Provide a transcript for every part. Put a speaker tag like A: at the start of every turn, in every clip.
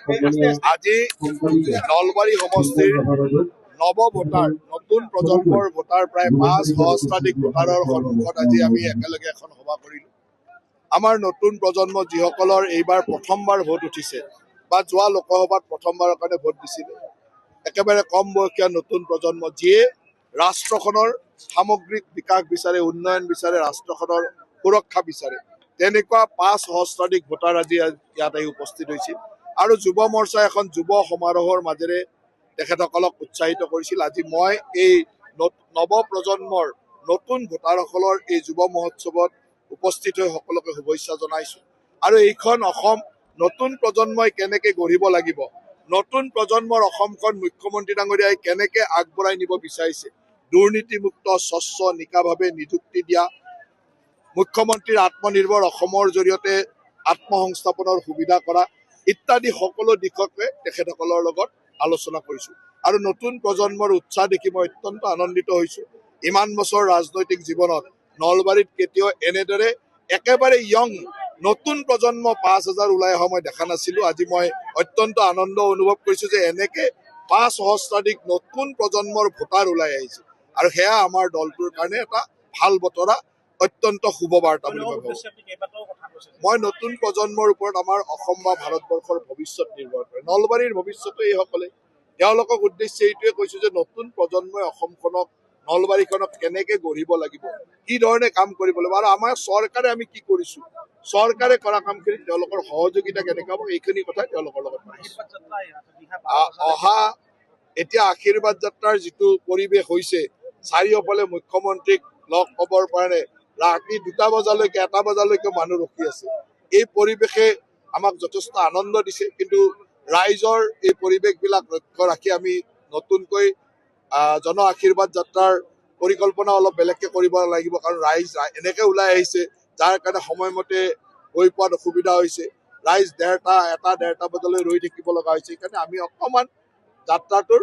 A: আজি নলবাৰী সমষ্টিৰ নৱ ভোটাৰ নতুন প্ৰজন্মৰ ভোটাৰ প্ৰায় 5 সহস্ৰাধিক ভোটাৰৰ সন্মুখত আজি আমি একেলগে এখন সভা কৰিলোঁ। আমাৰ নতুন প্ৰজন্ম যিসকলৰ এইবাৰ প্ৰথমবাৰ ভোট উঠিছে বা যোৱা লোকসভাত প্ৰথমবাৰৰ কাৰণে ভোট দিছিল, একেবাৰে কম বয়সীয়া নতুন প্ৰজন্ম যিয়ে ৰাষ্ট্ৰখনৰ সামগ্ৰিক বিকাশ বিচাৰে, উন্নয়ন বিচাৰে, ৰাষ্ট্ৰখনৰ সুৰক্ষা বিচাৰে, তেনেকুৱা 5 সহস্ৰাধিক ভোটাৰ আজি ইয়াত আহি উপস্থিত হৈছিল। আৰু যুৱ মৰ্চাই এখন যুৱ সমাৰোহৰ মাজেৰে তেখেতসকলক উৎসাহিত কৰিছিল। আজি মই এই নৱ প্ৰজন্মৰ নতুন ভোটাৰসকলৰ এই যুৱ মহোৎসৱত উপস্থিত হৈ সকলোকে শুভেচ্ছা জনাইছোঁ। আৰু এইখন অসম নতুন প্ৰজন্মই কেনেকৈ গঢ়িব লাগিব, নতুন প্ৰজন্মৰ অসমখন মুখ্যমন্ত্ৰী ডাঙৰীয়াই কেনেকৈ আগবঢ়াই নিব বিচাৰিছে, দুৰ্নীতিমুক্ত স্বচ্ছ নিকাভাৱে নিযুক্তি দিয়া, মুখ্যমন্ত্ৰীৰ আত্মনিৰ্ভৰ অসমৰ জৰিয়তে আত্মসংস্থাপনৰ সুবিধা কৰা ইত্যাদি সকলো দিশকে তেখেতসকলৰ লগত আলোচনা কৰিছোঁ। আৰু নতুন প্ৰজন্মৰ উৎসাহ দেখি মই অত্যন্ত আনন্দিত হৈছোঁ। ইমান বছৰ ৰাজনৈতিক জীৱনত নলবাৰীত কেতিয়াও এনেদৰে একেবাৰে য়ং নতুন প্ৰজন্ম 5,000 ওলাই অহা মই দেখা নাছিলোঁ। আজি মই অত্যন্ত আনন্দ অনুভৱ কৰিছোঁ যে এনেকে 5 সহস্ৰাধিক নতুন প্ৰজন্মৰ ভোটাৰ ওলাই আহিছে, আৰু সেয়া আমাৰ দলটোৰ কাৰণে এটা ভাল বতৰা, অত্যন্ত শুভ বাৰ্তা বুলি মই ভাবোঁ। মই নতুন প্ৰজন্মৰ ওপৰত আমাৰ অসম বা ভাৰতবৰ্ষৰ ভৱিষ্যত নিৰ্ভৰ কৰে। নলবাৰীৰ ভৱিষ্যতো এইসকলে, তেওঁলোকক উদ্দেশ্যে এইটোৱে কৈছোঁ যে নতুন প্ৰজন্মই অসমখনক, নলবাৰীখনক কেনেকৈ গঢ়িব লাগিব, কি ধৰণে কাম কৰিব লাগিব, আৰু আমাৰ চৰকাৰে আমি কি কৰিছোঁ, চৰকাৰে কৰা কামখিনি তেওঁলোকৰ সহযোগিতা কেনেকৈ হ'ব, এইখিনি কথাই তেওঁলোকৰ লগত অহা এতিয়া আশীৰ্বাদ যাত্ৰাৰ যিটো পৰিৱেশ হৈছে, চাৰিওফালে মুখ্যমন্ত্ৰীক লগ খবৰ কাৰণে ৰাতি 2টা বজালৈকে 1টা বজালৈকে মানুহ ৰখি আছে। এই পৰিৱেশে আমাক যথেষ্ট আনন্দ দিছে, কিন্তু ৰাইজৰ এই পৰিৱেশবিলাক লক্ষ্য ৰাখি আমি নতুনকৈ জন আশীৰ্বাদ যাত্ৰাৰ পৰিকল্পনা অলপ বেলেগকৈ কৰিব লাগিব। কাৰণ ৰাইজ এনেকৈ ওলাই আহিছে যাৰ কাৰণে সময়মতে গৈ পোৱাত অসুবিধা হৈছে, ৰাইজ 1টা বজালৈ ৰৈ থাকিব লগা হৈছে। সেইকাৰণে আমি অকণমান যাত্ৰাটোৰ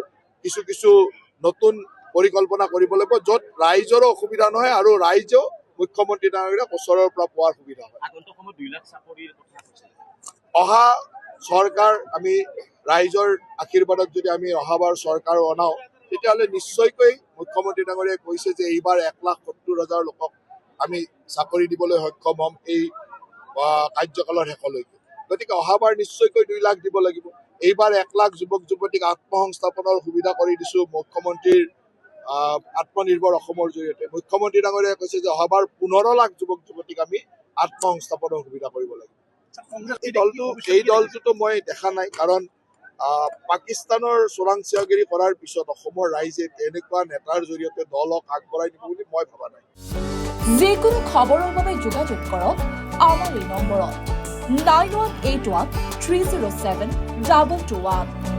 A: কিছু নতুন পৰিকল্পনা কৰিব লাগিব, য'ত ৰাইজৰো অসুবিধা নহয় আৰু ৰাইজেও মুখ্যমন্ত্ৰী ডাঙৰীয়াক ওচৰৰ পৰা পোৱাৰ সুবিধা হয়। অহা চৰকাৰ আমি ৰাইজৰ আশীৰ্বাদত যদি আমি অহাবাৰ চৰকাৰ অনাওঁ, তেতিয়াহ'লে নিশ্চয়কৈ মুখ্যমন্ত্ৰী ডাঙৰীয়াই কৈছে যে এইবাৰ 1,70,000 লোকক আমি চাকৰি দিবলৈ সক্ষম হ'ম এই কাৰ্যকালৰ শেষলৈকে। গতিকে অহাবাৰ নিশ্চয়কৈ 2 লাখ দিব লাগিব। এইবাৰ 1 লাখ যুৱক যুৱতীক আত্মসংস্থাপনৰ সুবিধা কৰি দিছোঁ মুখ্যমন্ত্ৰীৰ আত্মনিৰ্ভৰ অসমৰ জৰিয়তে। মুখ্যমন্ত্ৰী ডাঙৰীয়াই কৈছে যে অহাবাৰ 15 লাখ যুৱক যুৱতীক আমি আত্মসংস্থাপনৰ সুবিধা কৰিব লাগিব। এই দলটোতো মই দেখা নাই, কাৰণ পাকিস্তানৰ চোৰাংচোৱাগিৰি কৰাৰ পিছত অসমৰ ৰাইজে তেনেকুৱা নেতাৰ জৰিয়তে দলক আগবঢ়াই দিব বুলি মই ভবা নাই।
B: যিকোনো খবৰৰ বাবে যোগাযোগ কৰক আমাৰ এই নম্বৰত 9181 307 221।